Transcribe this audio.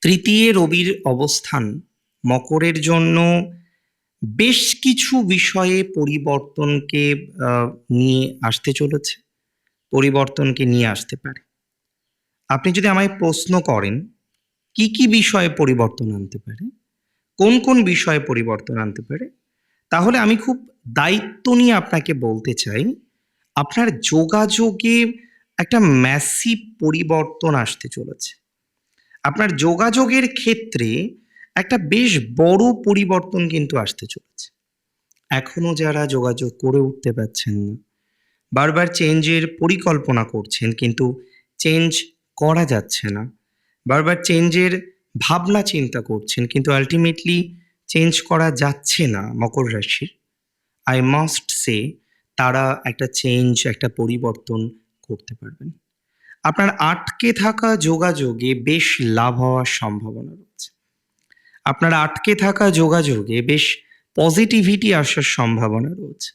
তৃতীয় রবির অবস্থান মকরের জন্য বেশ কিছু বিষয়ে পরিবর্তনকে নিয়ে আসতে চলেছে, পরিবর্তনকে নিয়ে আসতে পারে। আপনি যদি আমায় প্রশ্ন করেন কি কি বিষয়ে পরিবর্তন আনতে পারে, কোন কোন বিষয়ে পরিবর্তন আনতে পারে, তাহলে আমি খুব দায়িত্ব নিয়ে আপনাকে বলতে চাই, আপনার যোগাযোগে একটা ম্যাসিভ পরিবর্তন আসতে চলেছে। আপনার যোগাযোগের ক্ষেত্রে একটা বেশ বড় পরিবর্তন কিন্তু আসতে চলেছে। এখনো যারা যোগাযোগ করে উঠতে পারছেন না, বারবার চেঞ্জের পরিকল্পনা করছেন কিন্তু চেঞ্জ করা যাচ্ছে না, বারবার চেঞ্জের ভাবনা চিন্তা করছেন কিন্তু আলটিমেটলি চেঞ্জ করা যাচ্ছে না, মকর রাশির আই মাস্ট সে তারা একটা চেঞ্জ, একটা পরিবর্তন করতে পারবেন। আপনার আটকে থাকা যোগাযোগে বেশ লাভ হওয়ার সম্ভাবনা রয়েছে। আপনার আটকে থাকা যোগাযোগে বেশ পজিটিভিটি আসার সম্ভাবনা রয়েছে।